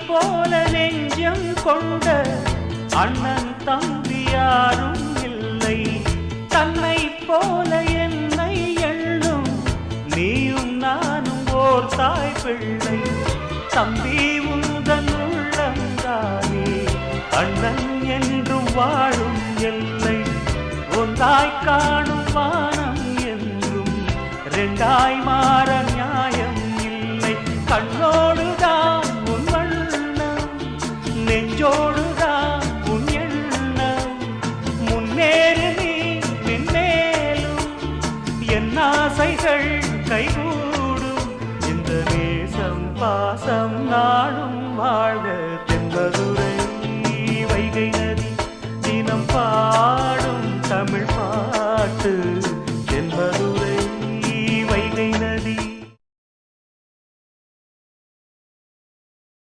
போல நெஞ்சம் கொண்ட அண்ணன் தம்பி யாரும் இல்லை. தன்னை போல என்னை எண்ணும் நீயும் நானும் ஓர் தாய் பிள்ளை. தம்பி உந்தன் உள்ளந்தானே அண்ணன் என்றும் வாழும் எல்லை. ஒன்றாய் காணும் வானம் என்றும் ரெண்டாய் மாற நியாயம் இல்லை. கண்ணோடுதான் உன் வண்ணம், நெஞ்சோடுதான் உன் எண்ணம். முன்னேறு நீ மென்மேலும், என் ஆசைகள் கைகூடும். இந்த நேசம் பாசம் நாடும் வாழ்க.